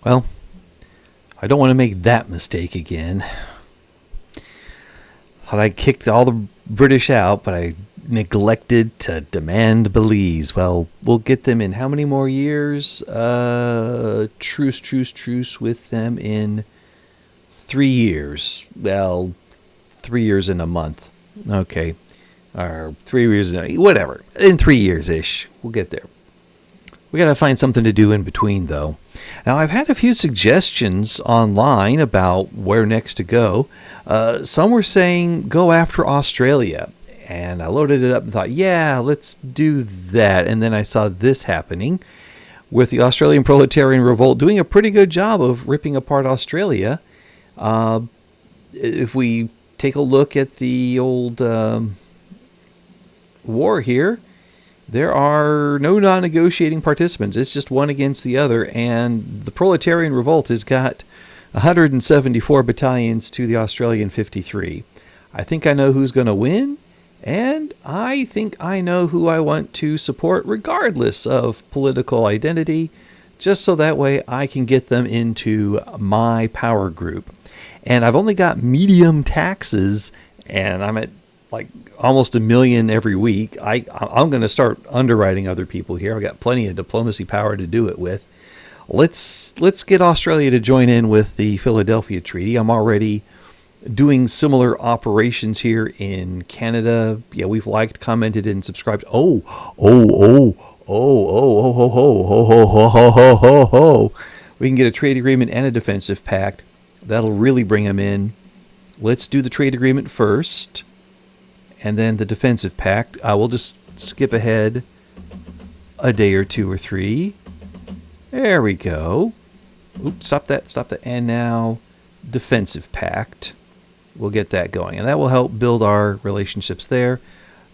Well, I don't want to make that mistake again. Thought I kicked all the British out, but I neglected to demand Belize. Well, we'll get them in how many more years? Truce with them in 3 years. Well, 3 years in a month. Okay. Or 3 years, whatever. In 3 years ish. We'll get there. We got to find something to do in between, though. Now, I've had a few suggestions online about where next to go. Some were saying go after Australia. And I loaded it up and thought, yeah, let's do that. And then I saw this happening with the Australian Proletarian Revolt doing a pretty good job of ripping apart Australia. If we take a look at the old war here, there are no non-negotiating participants. It's just one against the other, and the Proletarian Revolt has got 174 battalions to the Australian 53. I think I know who's going to win, and I think I know who I want to support regardless of political identity, just so that way I can get them into my power group. And I've only got medium taxes, and I'm at like almost $1 million every week. I'm going to start underwriting other people here. I've got plenty of diplomacy power to do it with. Let's get Australia to join in with the Philadelphia Treaty. I'm already doing similar operations here in Canada. Yeah, we've liked, commented, and subscribed. Oh. We can get a trade agreement and a defensive pact. That'll really bring them in. Let's do the trade agreement first, and then the defensive pact. We'll just skip ahead a day or two or three. There we go. Oops, stop that. And now defensive pact. We'll get that going, and that will help build our relationships there.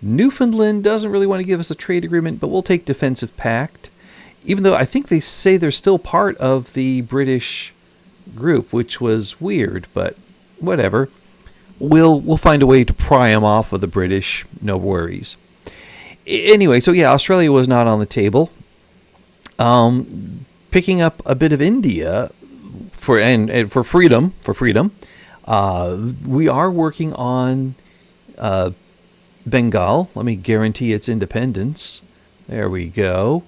Newfoundland doesn't really want to give us a trade agreement, but we'll take defensive pact, even though I think they say they're still part of the British group, which was weird, but whatever. We'll find a way to pry them off of the British. No worries. Anyway, so yeah, Australia was not on the table. Picking up a bit of India for freedom. We are working on Bengal. Let me guarantee its independence. There we go.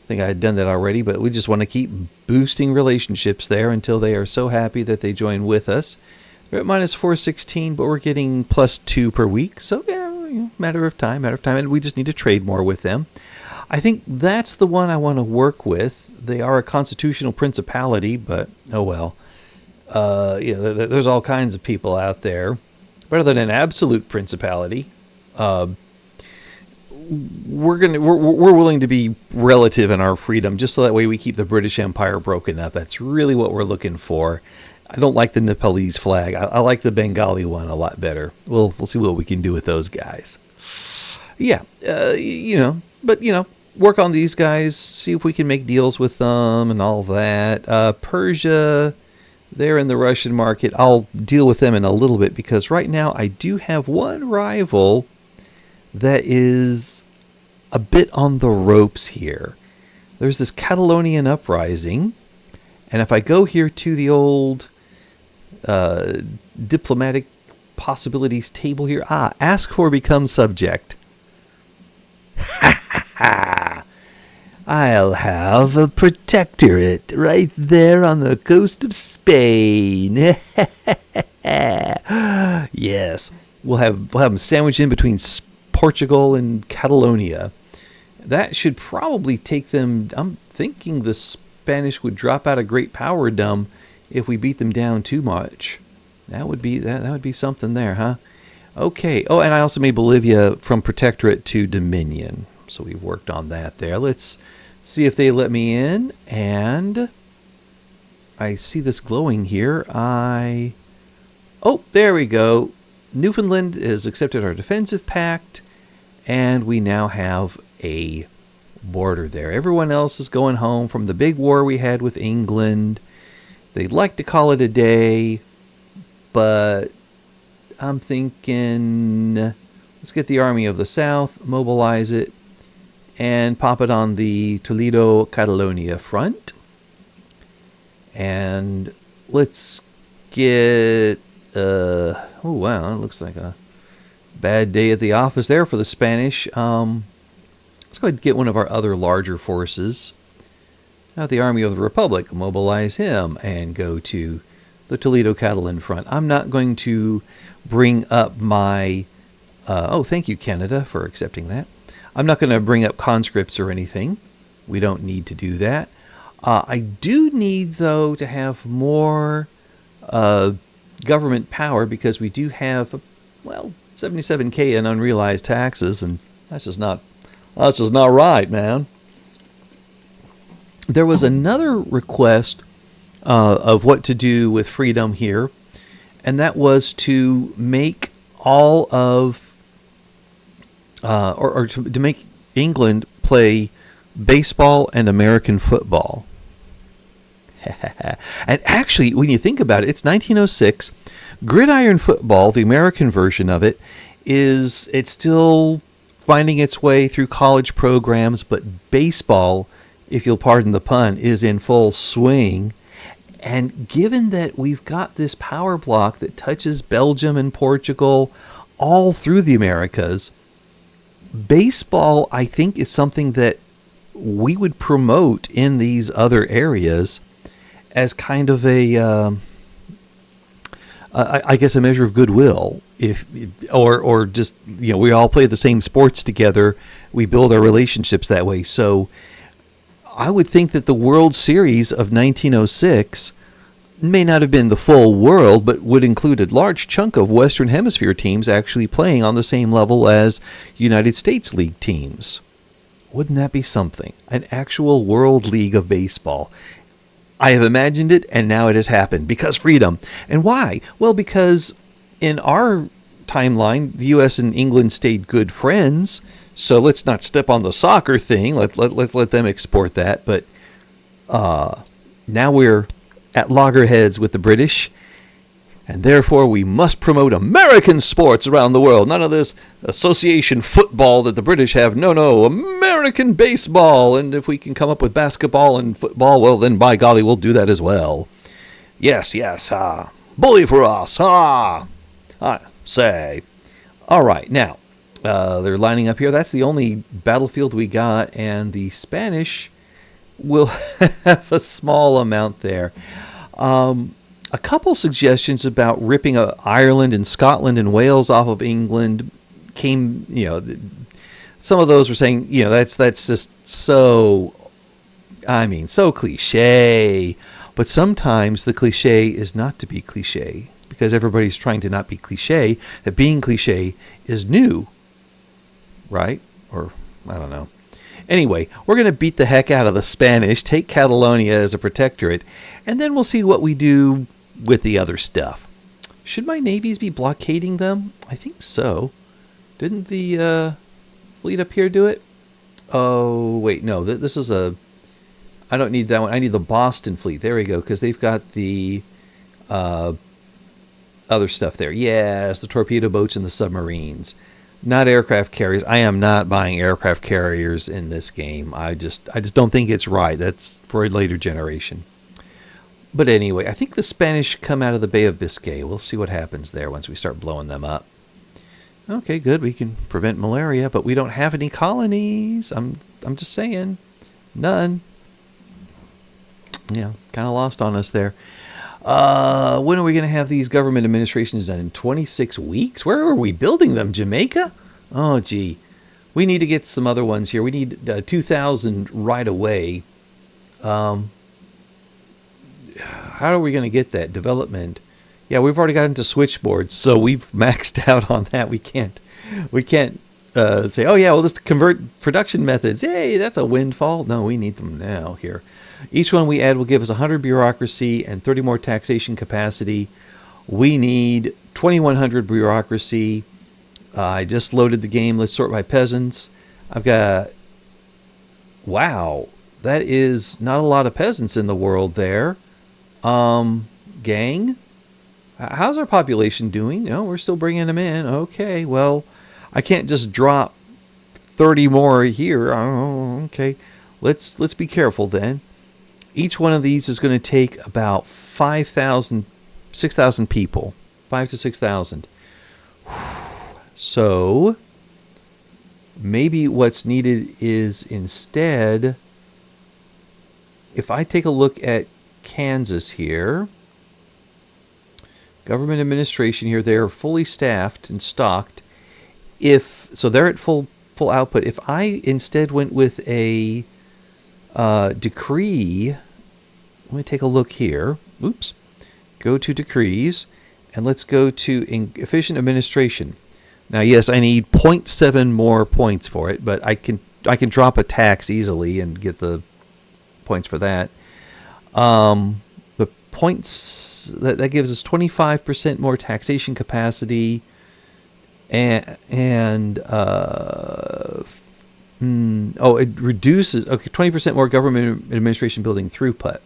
I think I had done that already, but we just want to keep boosting relationships there until they are so happy that they join with us. We're at minus 416, but we're getting plus 2 per week. So, yeah, matter of time. And we just need to trade more with them. I think that's the one I want to work with. They are a constitutional principality, but oh well. There's all kinds of people out there. Better than an absolute principality. We're willing to be relative in our freedom, just so that way we keep the British Empire broken up. That's really what we're looking for. I don't like the Nepalese flag. I like the Bengali one a lot better. We'll see what we can do with those guys. Yeah, work on these guys, see if we can make deals with them and all that. Persia, they're in the Russian market. I'll deal with them in a little bit, because right now I do have one rival that is a bit on the ropes here. There's this Catalonian uprising, and if I go here to the old diplomatic possibilities table here, ask for become subject. I'll have a protectorate right there on the coast of Spain. Yes, we'll have them sandwiched in between Portugal and Catalonia. That should probably take them. I'm thinking the Spanish would drop out of great powerdom if we beat them down too much. That would be something there, huh? Okay. Oh, and I also made Bolivia from protectorate to dominion. So we worked on that there. Let's see if they let me in. And I see this glowing here. Oh, there we go. Newfoundland has accepted our defensive pact, and we now have a border there. Everyone else is going home from the big war we had with England. They'd like to call it a day, but I'm thinking let's get the Army of the South, mobilize it, and pop it on the Toledo-Catalonia front. And let's get... oh, wow, it looks like a bad day at the office there for the Spanish. Let's go ahead and get one of our other larger forces. Now the Army of the Republic, mobilize him and go to the Toledo Catalan front. I'm not going to bring up my... oh, thank you, Canada, for accepting that. I'm not going to bring up conscripts or anything. We don't need to do that. I do need, though, to have more government power because we do have, well, 77K in unrealized taxes, and that's just not right, man. There was another request of what to do with freedom here, and that was to make all of, or to make England play baseball and American football. And actually, when you think about it, it's 1906. Gridiron football, the American version of it, it's still finding its way through college programs, but baseball, if you'll pardon the pun, is in full swing. And given that we've got this power block that touches Belgium and Portugal all through the Americas, baseball, I think, is something that we would promote in these other areas as kind of a, I guess, a measure of goodwill. Or just, we all play the same sports together. We build our relationships that way. So I would think that the World Series of 1906 may not have been the full world, but would include a large chunk of Western Hemisphere teams actually playing on the same level as United States League teams. Wouldn't that be something? An actual World League of Baseball. I have imagined it, and now it has happened, because freedom. And why? Well, because in our timeline, the U.S. and England stayed good friends, so let's not step on the soccer thing. Let them export that. But now we're at loggerheads with the British, and therefore we must promote American sports around the world. None of this association football that the British have. No, American baseball. And if we can come up with basketball and football, well, then by golly, we'll do that as well. Yes, bully for us, I say. All right, now, they're lining up here. That's the only battlefield we got, and the Spanish will have a small amount there. A couple suggestions about ripping Ireland and Scotland and Wales off of England came, some of those were saying, that's just so cliche. But sometimes the cliche is not to be cliche, because everybody's trying to not be cliche, that being cliche is new, right? Or, I don't know. Anyway, we're going to beat the heck out of the Spanish, take Catalonia as a protectorate, and then we'll see what we do with the other stuff. Should my navies be blockading them? I think so. Didn't the fleet up here do it? Oh, wait, no. This is I don't need that one. I need the Boston fleet. There we go, because they've got the other stuff there. Yes, the torpedo boats and the submarines. Not aircraft carriers. I am not buying aircraft carriers in this game. I just don't think it's right. That's for a later generation. But anyway, I think the Spanish come out of the Bay of Biscay. We'll see what happens there once we start blowing them up. Okay, good. We can prevent malaria, but we don't have any colonies. I'm just saying. None. Yeah, kind of lost on us there. When are we going to have these government administrations done? In 26 weeks? Where are we building them? Jamaica? Oh, gee. We need to get some other ones here. We need 2,000 right away. How are we going to get that development? Yeah, we've already got into switchboards, so we've maxed out on that. We can't say, oh yeah, well, let's convert production methods. Hey, that's a windfall. No, we need them now here. Each one we add will give us 100 bureaucracy and 30 more taxation capacity. We need 2,100 bureaucracy. I just loaded the game. Let's sort by peasants. I've got, wow, that is not a lot of peasants in the world there. Gang, how's our population doing? Oh, we're still bringing them in. Okay, well, I can't just drop 30 more here. Oh, okay, let's be careful then. Each one of these is going to take about 5,000, 6,000 people. 5 to 6,000. So maybe what's needed is instead, if I take a look at Kansas here, government administration here, they're fully staffed and stocked. So they're at full output. If I instead went with a decree, let me take a look here. Oops. Go to decrees, and let's go to efficient administration. Now, yes, I need 0.7 more points for it, but I can drop a tax easily and get the points for that. The points that gives us 25% more taxation capacity, and it reduces 20% more government administration building throughput.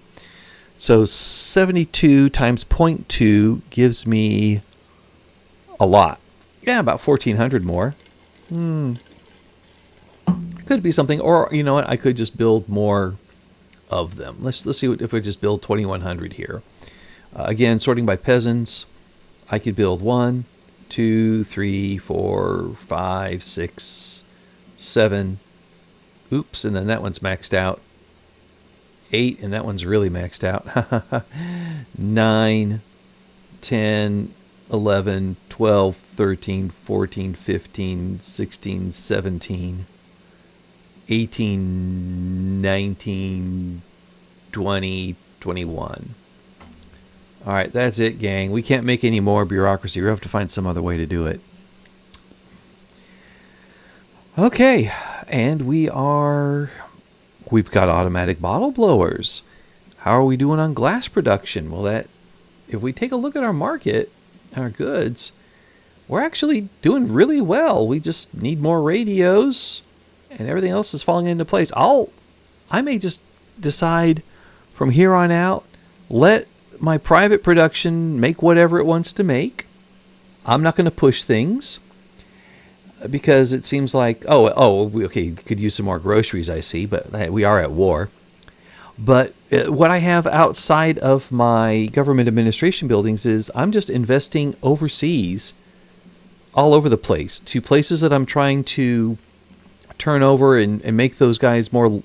So 72 times 0.2 gives me a lot. Yeah, about 1,400 more. Could be something, or you know what? I could just build more of them. Let's see if we just build 2,100 here. Again, sorting by peasants, I could build 1, 2, 3, 4, 5, 6, 7. Oops, and then that one's maxed out. 8, and that one's really maxed out. 9, 10, 11, 12, 13, 14, 15, 16, 17, 18, 19, 20, 21. All right, that's it, gang. We can't make any more bureaucracy. We have to find some other way to do it. Okay, and we've got automatic bottle blowers. How are we doing on glass production? Well, if we take a look at our market, our goods, we're actually doing really well. We just need more radios, and everything else is falling into place. I may just decide from here on out, let my private production make whatever it wants to make. I'm not going to push things because it seems like, okay, could use some more groceries, I see, but we are at war. But what I have outside of my government administration buildings is I'm just investing overseas, all over the place, to places that I'm trying to turn over and make those guys more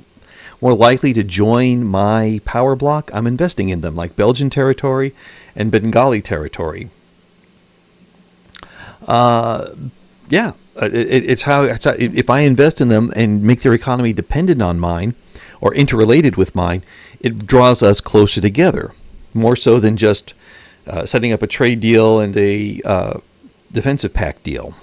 likely to join my power block. I'm investing in them, like Belgian territory and Bengali territory. It's how if I invest in them and make their economy dependent on mine or interrelated with mine, it draws us closer together, more so than just setting up a trade deal and a defensive pact deal.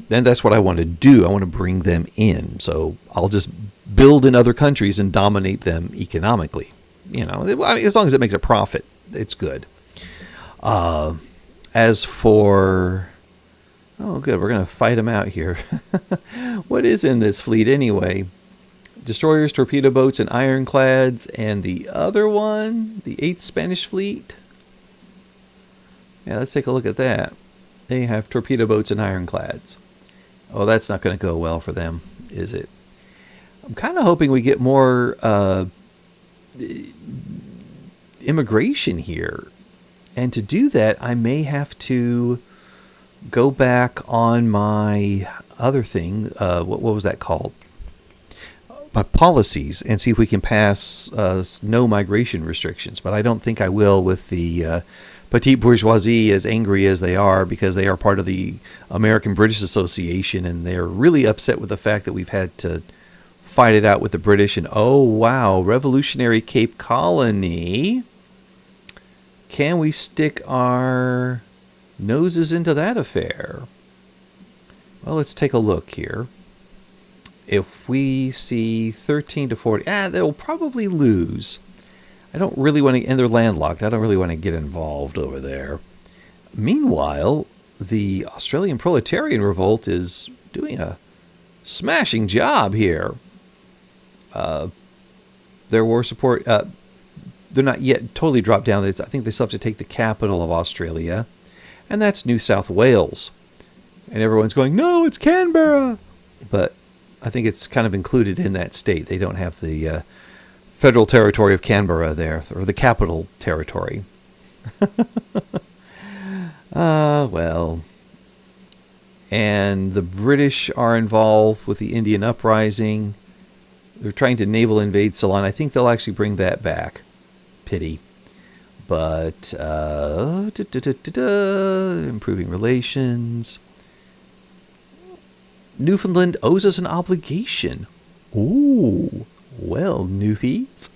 Then that's what I want to do. I want to bring them in. So I'll just build in other countries and dominate them economically. You know, as long as it makes a profit, it's good. As for... Oh, good. We're going to fight them out here. What is in this fleet anyway? Destroyers, torpedo boats, and ironclads. And the other one, the 8th Spanish Fleet. Yeah, let's take a look at that. They have torpedo boats and ironclads. Oh, that's not going to go well for them, is it? I'm kind of hoping we get more immigration here. And to do that, I may have to go back on my other thing. What was that called? My policies, and see if we can pass no migration restrictions. But I don't think I will with the petite bourgeoisie, as angry as they are, because they are part of the American-British Association, and they're really upset with the fact that we've had to fight it out with the British. And oh wow, revolutionary Cape Colony. Can we stick our noses into that affair? Well, let's take a look here. If we see 13 to 40, they'll probably lose. I don't really want to, and they're landlocked. I don't really want to get involved over there. Meanwhile, the Australian Proletarian Revolt is doing a smashing job here. Their war support, they're not yet totally dropped down. I think they still have to take the capital of Australia, and that's New South Wales. And everyone's going, no, it's Canberra. But I think it's kind of included in that state. They don't have the federal territory of Canberra there, or the capital territory. Well. And the British are involved with the Indian uprising. They're trying to naval invade Ceylon. I think they'll actually bring that back. Pity. But, improving relations. Newfoundland owes us an obligation. Ooh, well, Newfies,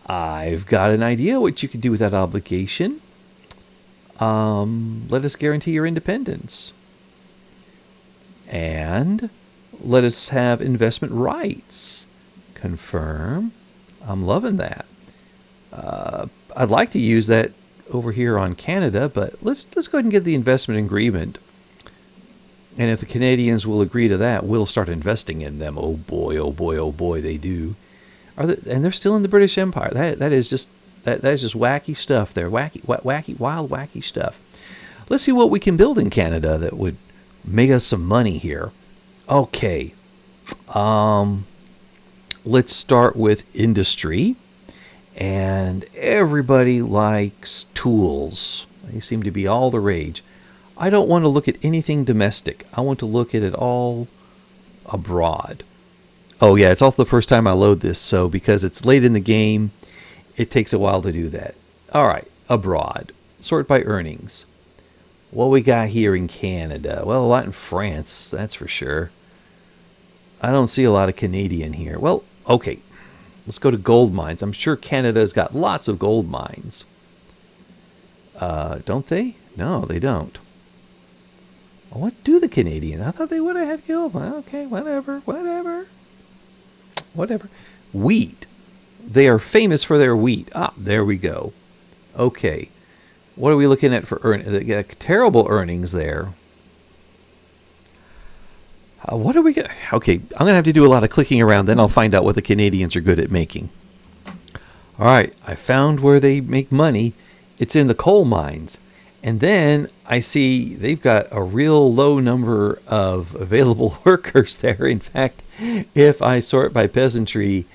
I've got an idea what you could do with that obligation. Let us guarantee your independence. And let us have investment rights. Confirm. I'm loving that. I'd like to use that over here on Canada, but let's go ahead and get the investment agreement. And if the Canadians will agree to that, we'll start investing in them. Oh boy, oh boy, oh boy, they do. And they're still in the British Empire. That is just wacky stuff there. Wacky, wild, wacky stuff. Let's see what we can build in Canada that would make us some money here. Okay. Let's start with industry. And everybody likes tools. They seem to be all the rage. I don't want to look at anything domestic. I want to look at it all abroad. Oh yeah, it's also the first time I load this, so because it's late in the game, it takes a while to do that. All right, abroad. Sort by earnings. What we got here in Canada? Well, a lot in France, that's for sure. I don't see a lot of Canadian here. Well, okay. Let's go to gold mines. I'm sure Canada's got lots of gold mines. Don't they? No, they don't. What do the Canadians? I thought they would have had gold. Okay, whatever. Wheat. They are famous for their wheat. Ah, there we go. Okay. What are we looking at for earnings? They got terrible earnings there. What are we going to... Okay, I'm going to have to do a lot of clicking around. Then I'll find out what the Canadians are good at making. All right, I found where they make money. It's in the coal mines. And then I see they've got a real low number of available workers there. In fact, if I sort by peasantry,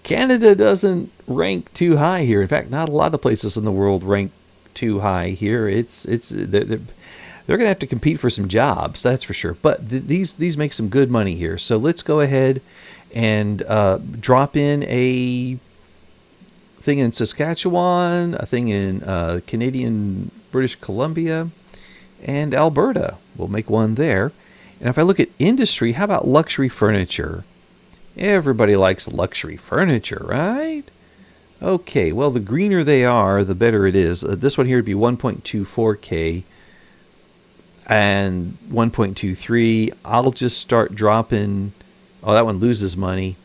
Canada doesn't rank too high here. In fact, not a lot of places in the world rank too high here. They're going to have to compete for some jobs, that's for sure. But these make some good money here. So let's go ahead and drop in a thing in Saskatchewan, a thing in Canadian British Columbia, and Alberta. We'll make one there. And if I look at industry, how about luxury furniture? Everybody likes luxury furniture, right? Okay, well, the greener they are, the better it is. This one here would be 1.24K. And 1.23, I'll just start dropping. Oh, that one loses money.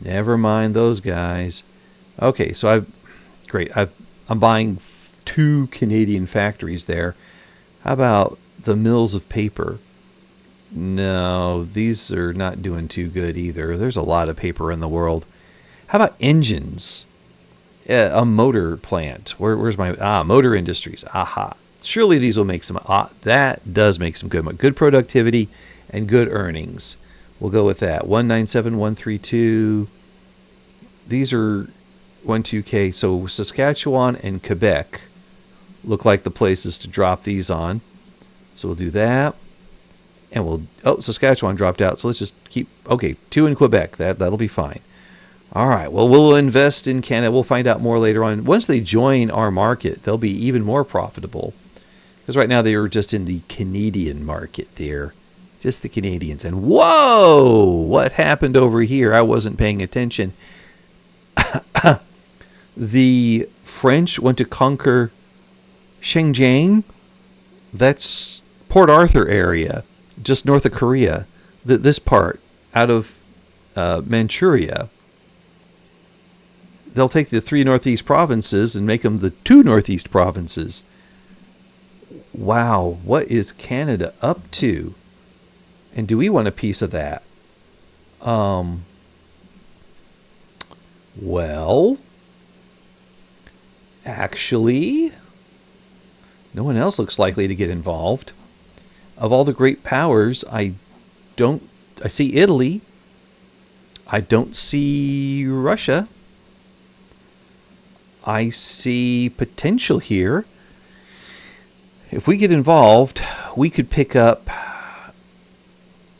Never mind those guys. Okay, so I'm buying 2 Canadian factories there. How about the mills of paper? No, these are not doing too good either. There's a lot of paper in the world. How about engines? A motor plant. Where's my motor industries? Aha. Surely these will make some... that does make some good productivity and good earnings. We'll go with that. 197,132. These are 12K. So Saskatchewan and Quebec look like the places to drop these on. So we'll do that. And Saskatchewan dropped out. So let's just keep... Okay, 2 in Quebec. That'll be fine. All right. Well, we'll invest in Canada. We'll find out more later on. Once they join our market, they'll be even more profitable. Because right now they are just in the Canadian market there. Just the Canadians. And whoa! What happened over here? I wasn't paying attention. The French went to conquer Xinjiang. That's Port Arthur area, just north of Korea. This part, out of Manchuria. They'll take the 3 northeast provinces and make them the 2 northeast provinces. Wow, what is Canada up to? And do we want a piece of that? Well, actually, no one else looks likely to get involved. Of all the great powers, I see Italy. I don't see Russia. I see potential here. If we get involved, we could pick up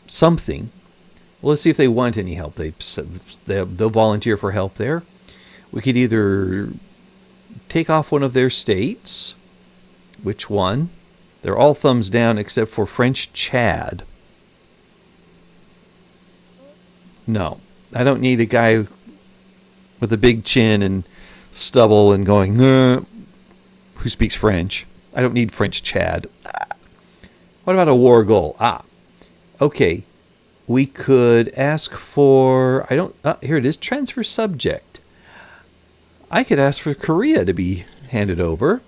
something. Well, let's see if they want any help. They'll volunteer for help there. We could either take off one of their states. Which one? They're all thumbs down except for French Chad. No, I don't need a guy with a big chin and stubble and going, who speaks French. I don't need French Chad. What about a war goal? Okay. We could ask for, here it is, transfer subject. I could ask for Korea to be handed over.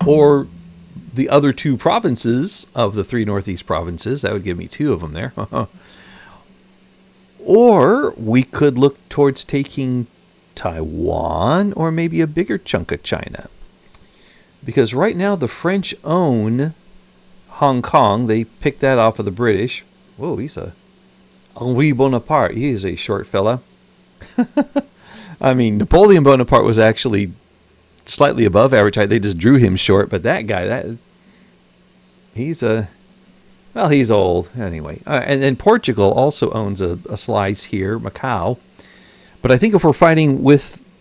Or the other two provinces of the 3 Northeast provinces. That would give me 2 of them there. Or we could look towards taking Taiwan or maybe a bigger chunk of China. Because right now the French own Hong Kong. They picked that off of the British. Whoa, he's a Henri Bonaparte. He is a short fella. I mean, Napoleon Bonaparte was actually slightly above average height. They just drew him short. But that guy, he's old. Anyway. And then Portugal also owns a slice here, Macau. But I think if we're fighting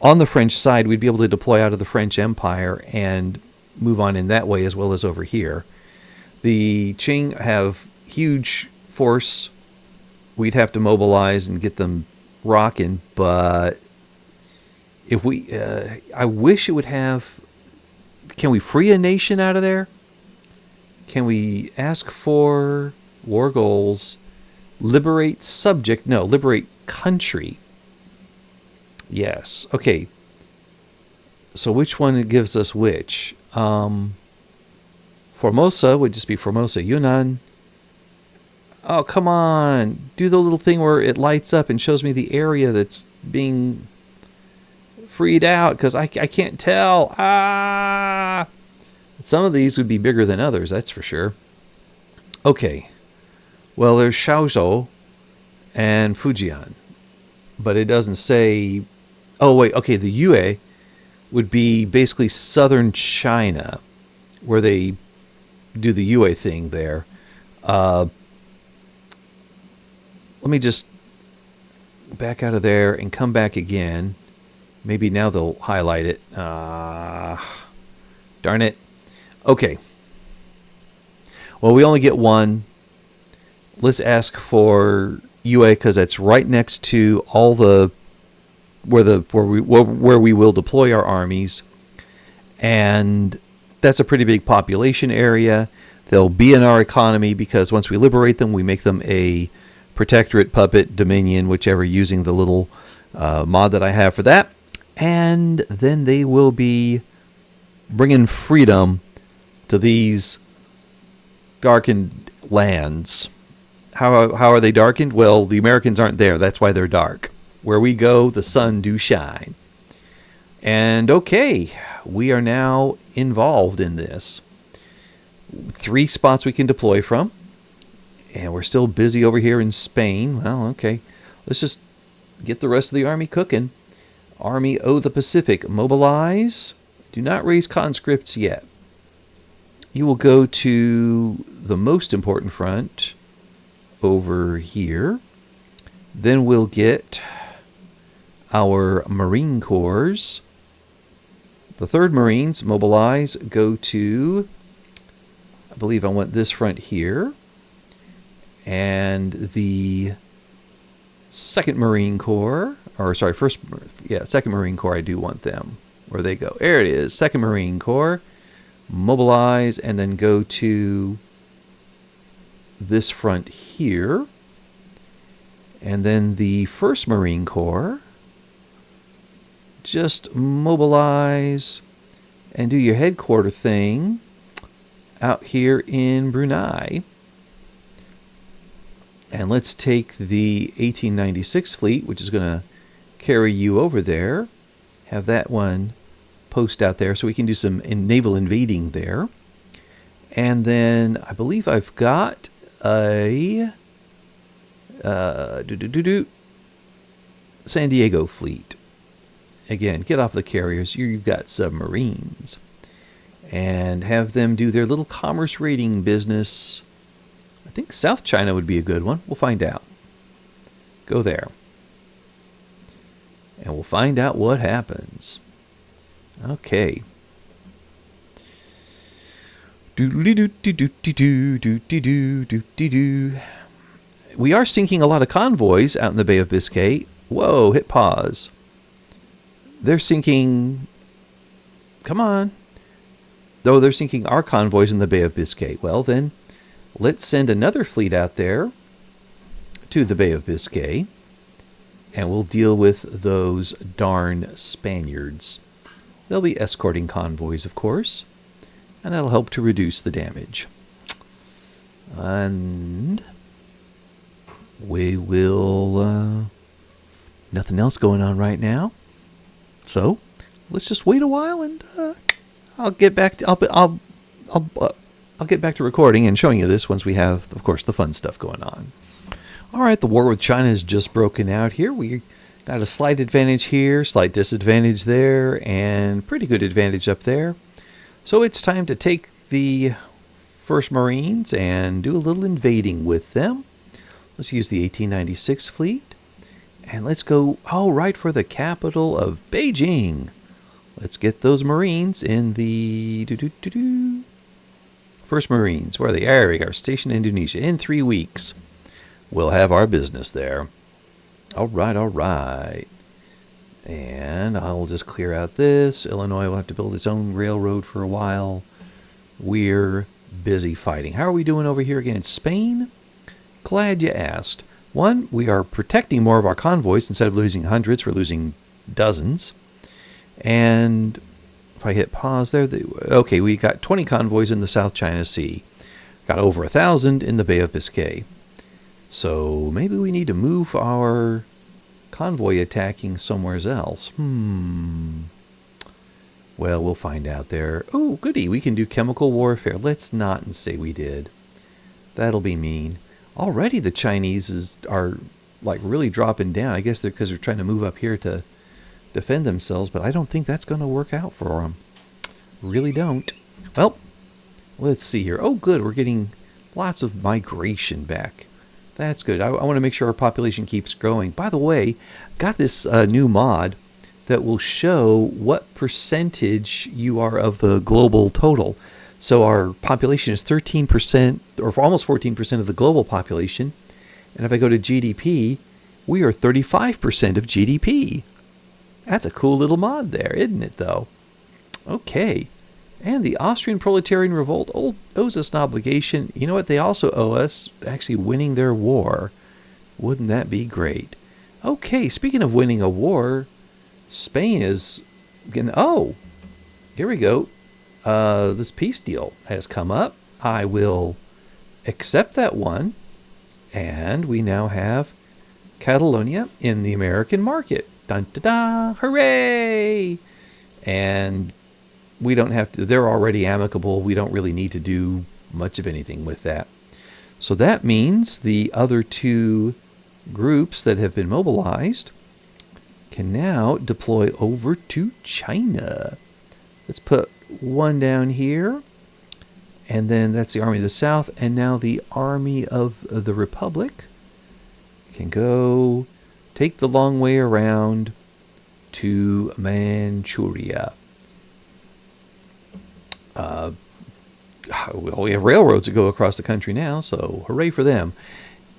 on the French side, we'd be able to deploy out of the French Empire and move on in that way as well as over here. The Qing have huge force. We'd have to mobilize and get them rocking, but if we, I wish it would have, can we free a nation out of there? Can we ask for war goals? Liberate subject? No, liberate country. Yes. Okay. So which one gives us which? Formosa would just be Formosa. Yunnan. Oh, come on. Do the little thing where it lights up and shows me the area that's being freed out, because I can't tell. Some of these would be bigger than others, that's for sure. Okay. Well, there's Shaozhou and Fujian. But it doesn't say... Oh, wait. Okay, the Yue would be basically southern China, where they do the Yue thing there. Let me just back out of there and come back again. Maybe now they'll highlight it. Darn it. Okay. Well, we only get one. Let's ask for Yue because that's right next to all the where we will deploy our armies, and that's a pretty big population area. They'll be in our economy because once we liberate them, we make them a protectorate, puppet, dominion, whichever, using the little mod that I have for that. And then they will be bringing freedom to these darkened lands. How are they darkened? Well, the Americans aren't there. That's why they're dark. Where we go, the sun do shine. And okay, we are now involved in this. 3 spots we can deploy from. And we're still busy over here in Spain. Well, okay. Let's just get the rest of the army cooking. Army O the Pacific. Mobilize. Do not raise conscripts yet. You will go to the most important front over here. Then we'll get our Marine Corps. The 3rd Marines, mobilize, go to, I believe I want this front here. And the 2nd Marine Corps, or sorry, 2nd Marine Corps, I do want them. Where they go? There it is, 2nd Marine Corps. Mobilize, and then go to this front here. And then the 1st Marine Corps, just mobilize and do your headquarter thing out here in Brunei. And let's take the 1896 fleet, which is going to carry you over there. Have that one post out there so we can do some naval invading there. And then I believe I've got a San Diego fleet. again, get off the carriers. You've got submarines. And have them do their little commerce raiding business. I think South China would be a good one. We'll find out. Go there. And we'll find out what happens. Okay. We are sinking a lot of convoys out in the Bay of Biscay. Whoa, hit pause. They're sinking... Come on. Though they're sinking our convoys in the Bay of Biscay. Well, then, let's send another fleet out there to the Bay of Biscay. And we'll deal with those darn Spaniards. They'll be escorting convoys, of course. And that'll help to reduce the damage. And we will... nothing else going on right now. So, let's just wait a while and I'll get back to... I'll get back to recording and showing you this once we have, of course, the fun stuff going on. All right, the war with China has just broken out here. We got a slight advantage here, slight disadvantage there, and pretty good advantage up there. So it's time to take the First Marines and do a little invading with them. Let's use the 1896 fleet. And let's go, right for the capital of Beijing. Let's get those Marines in the... First Marines, where are they? There we are, stationed in Indonesia. In 3 weeks, we'll have our business there. All right. And I'll just clear out this. Illinois will have to build its own railroad for a while. We're busy fighting. How are we doing over here against Spain? Glad you asked. One, we are protecting more of our convoys. Instead of losing hundreds, we're losing dozens. And if I hit pause there, okay, we got 20 convoys in the South China Sea. Got over 1,000 in the Bay of Biscay. So maybe we need to move our convoy attacking somewhere else. Well, we'll find out there. Oh, goody, we can do chemical warfare. Let's not say we did. That'll be mean. Already the Chinese are like really dropping down. I guess because they're trying to move up here to defend themselves, but I don't think that's going to work out for them. Really don't. Well, let's see here. Oh, good, we're getting lots of migration back. That's good. I want to make sure our population keeps growing. By the way, got this new mod that will show what percentage you are of the global total. So our population is 13%, or almost 14% of the global population. And if I go to GDP, we are 35% of GDP. That's a cool little mod there, isn't it, though? Okay. And the Austrian Proletarian Revolt owes us an obligation. You know what? They also owe us actually winning their war. Wouldn't that be great? Okay, speaking of winning a war, Spain is getting... Oh, here we go. This peace deal has come up. I will accept that one. And we now have Catalonia in the American market. Dun-da-da! Hooray! And... we don't have to, they're already amicable. We don't really need to do much of anything with that. So that means the other two groups that have been mobilized can now deploy over to China. Let's put one down here. And then that's the Army of the South. And now the Army of the Republic can go take the long way around to Manchuria. Well, we have railroads that go across the country now, so hooray for them.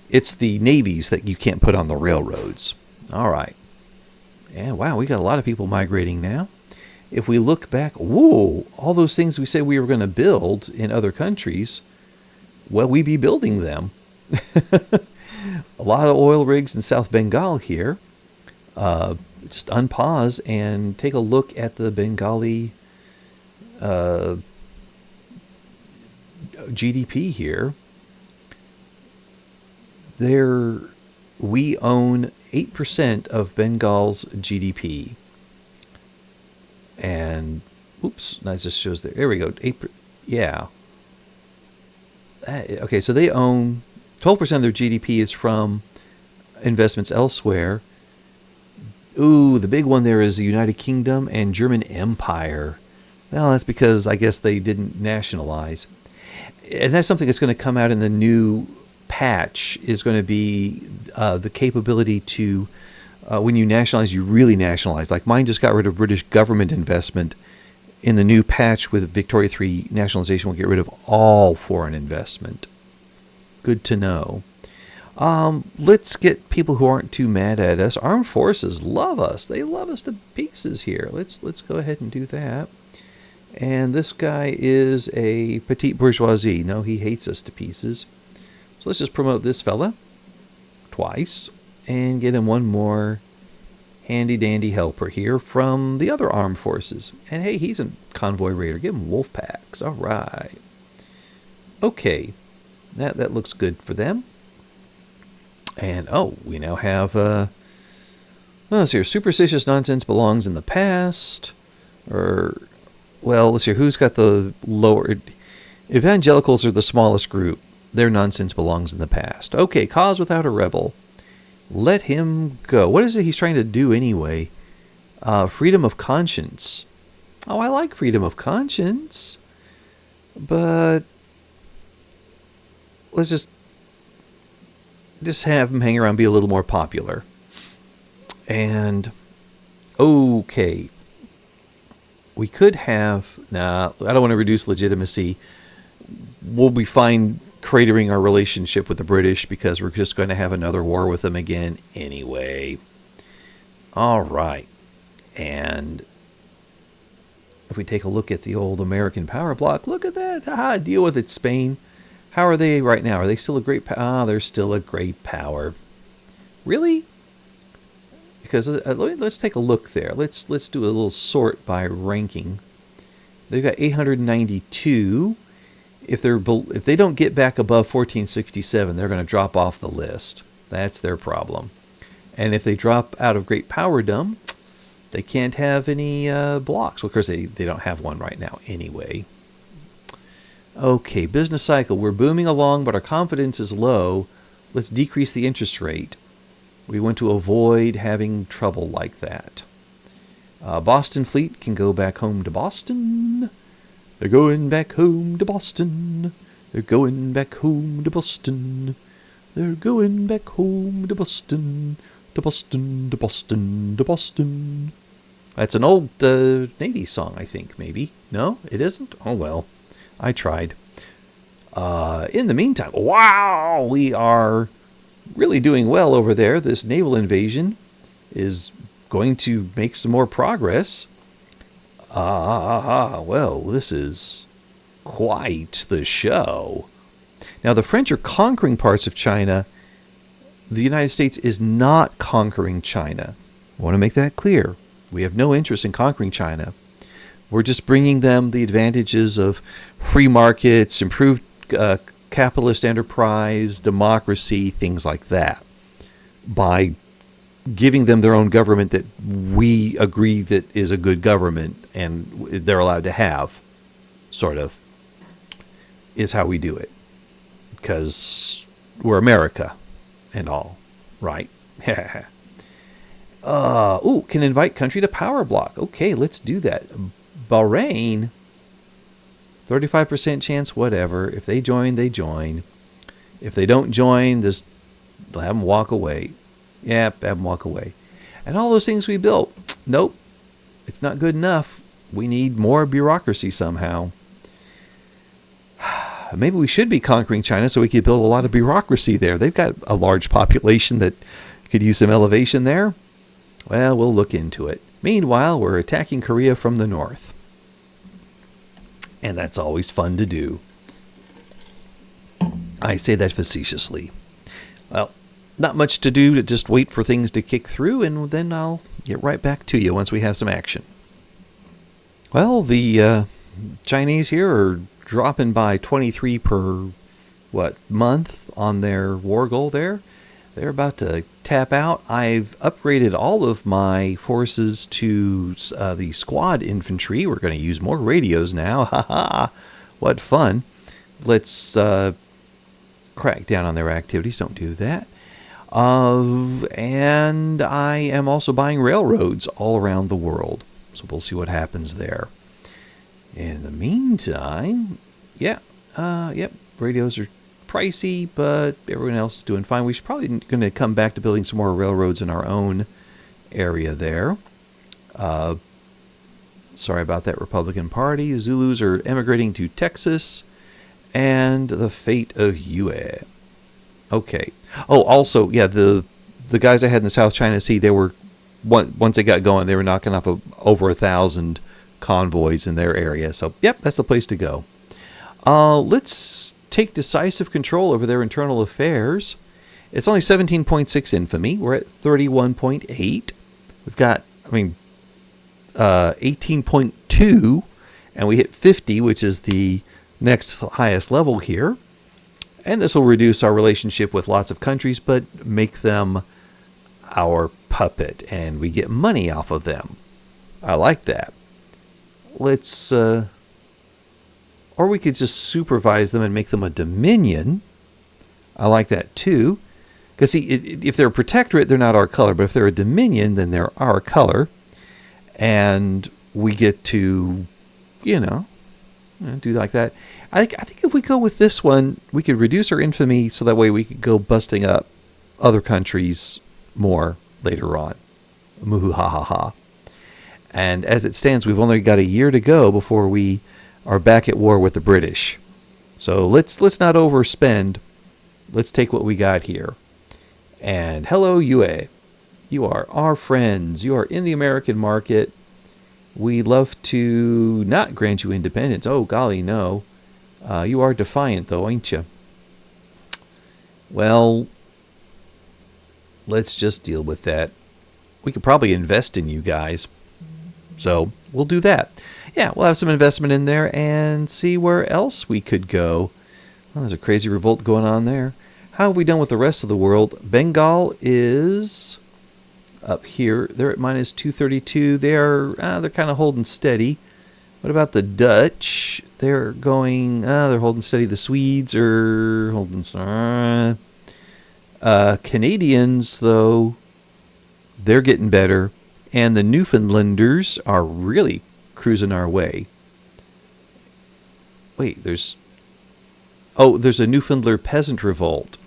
It's the navies that you can't put on the railroads. All right. And wow, we got a lot of people migrating now. If we look back, whoa, all those things we said we were going to build in other countries, well, we be building them. A lot of oil rigs in South Bengal here. Just unpause and take a look at the Bengali GDP here. We own 8% of Bengal's GDP. And, oops, that just shows there. There we go. 8%. Yeah. Okay, so they own 12% of their GDP is from investments elsewhere. Ooh, the big one there is the United Kingdom and German Empire. Well, that's because I guess they didn't nationalize. And that's something that's going to come out in the new patch is going to be the capability to, when you nationalize, you really nationalize. Like mine just got rid of British government investment. In the new patch with Victoria 3 nationalization, we'll get rid of all foreign investment. Good to know. Let's get people who aren't too mad at us. Armed forces love us. They love us to pieces here. Let's go ahead and do that. And this guy is a petite bourgeoisie. No, he hates us to pieces. So let's just promote this fella twice and get him one more handy dandy helper here from the other armed forces. And hey, he's a convoy raider. Give him wolf packs. All right. Okay. That looks good for them. And we now have let's see here. Superstitious nonsense belongs in the past. Or well, let's see, who's got the lower... Evangelicals are the smallest group. Their nonsense belongs in the past. Okay, cause without a rebel. Let him go. What is it he's trying to do anyway? Freedom of conscience. Oh, I like freedom of conscience. But let's just have him hang around, be a little more popular. And okay. We could have... Nah, I don't want to reduce legitimacy. We'll be fine cratering our relationship with the British because we're just going to have another war with them again anyway. All right. And if we take a look at the old American power bloc, look at that. Deal with it, Spain. How are they right now? Are they still a great power? They're still a great power. Really? Because let's take a look there. Let's do a little sort by ranking. They've got 892. If they don't get back above 1467, they're going to drop off the list. That's their problem. And if they drop out of great powerdom, they can't have any blocks. Well, of course, they don't have one right now anyway. Okay, business cycle. We're booming along, but our confidence is low. Let's decrease the interest rate. We want to avoid having trouble like that. Boston Fleet can go back home to Boston. They're going back home to Boston. They're going back home to Boston. They're going back home to Boston. To Boston, to Boston, to Boston. That's an old Navy song, I think, maybe. No, it isn't? Oh, well. I tried. In the meantime, wow, we are really doing well over there. This naval invasion is going to make some more progress. Well, this is quite the show. Now, the French are conquering parts of China. The United States is not conquering China. I want to make that clear. We have no interest in conquering China. We're just bringing them the advantages of free markets, improved capitalist enterprise, democracy, things like that, by giving them their own government that we agree that is a good government and they're allowed to have, sort of, is how we do it. Because we're America and all, right? Can invite country to power block. Okay, let's do that. Bahrain, 35% chance, whatever. If they join, they join. If they don't join, just have them walk away. Yep, have them walk away. And all those things we built, nope, it's not good enough. We need more bureaucracy somehow. Maybe we should be conquering China so we could build a lot of bureaucracy there. They've got a large population that could use some elevation there. Well, we'll look into it. Meanwhile, we're attacking Korea from the north. And that's always fun to do. I say that facetiously. Well, not much to do, to just wait for things to kick through, and then I'll get right back to you once we have some action. Well, the Chinese here are dropping by 23 per, month on their war goal there. They're about to tap out. I've upgraded all of my forces to the squad infantry. We're going to use more radios now. Ha ha! What fun. Let's crack down on their activities. Don't do that. And I am also buying railroads all around the world. So we'll see what happens there. In the meantime, yep, radios are pricey, but everyone else is doing fine. We should probably going to come back to building some more railroads in our own area there. Sorry about that, Republican Party. Zulus are emigrating to Texas, and the fate of Yue. Okay. Oh, also, yeah, the guys I had in the South China Sea, they were once they got going, they were knocking off over 1,000 convoys in their area. So, yep, that's the place to go. Let's take decisive control over their internal affairs. It's only 17.6 infamy. We're at 31.8. We've got, 18.2, and we hit 50, which is the next highest level here. And this will reduce our relationship with lots of countries, but make them our puppet, and we get money off of them. I like that. Let's, or we could just supervise them and make them a dominion. I like that too. Because see, if they're a protectorate, they're not our color. But if they're a dominion, then they're our color. And we get to, do like that. I think if we go with this one, we could reduce our infamy so that way we could go busting up other countries more later on. Moo ha ha ha. And as it stands, we've only got a year to go before we are back at war with the British. So let's not overspend. Let's take what we got here. And hello, Yue. You are our friends. You are in the American market. We'd love to not grant you independence. Oh, golly, no. You are defiant, though, ain't you? Well, let's just deal with that. We could probably invest in you guys. So we'll do that. Yeah, we'll have some investment in there and see where else we could go. Well, there's a crazy revolt going on there. How have we done with the rest of the world? Bengal is up here. They're at minus 232. They're kind of holding steady. What about the Dutch? They're going. They're holding steady. The Swedes are holding. Canadians, though, they're getting better, and the Newfoundlanders are really cruising our way. Wait, there's a Newfoundland peasant revolt.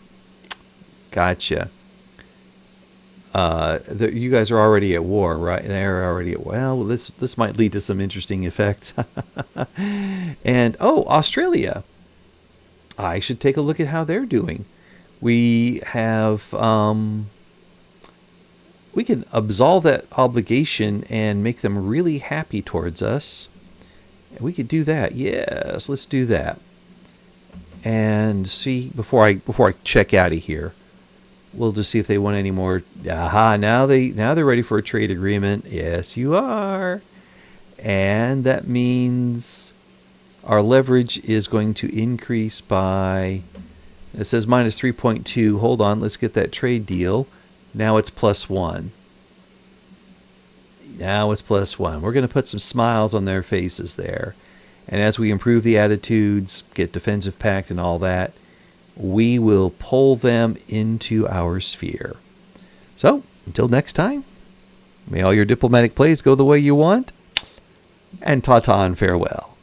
Gotcha. You guys are already at war, right? They're already at war. Well, this might lead to some interesting effects. And Australia. I should take a look at how they're doing. We have we can absolve that obligation and make them really happy towards us. We could do that. Yes, let's do that. And see before I check out of here. We'll just see if they want any more. Aha, now they're ready for a trade agreement. Yes, you are. And that means our leverage is going to increase by, it says minus 3.2. Hold on, let's get that trade deal. Now it's +1. Now it's +1. We're going to put some smiles on their faces there. And as we improve the attitudes, get defensive pact and all that, we will pull them into our sphere. So, until next time, may all your diplomatic plays go the way you want, and ta-ta and farewell.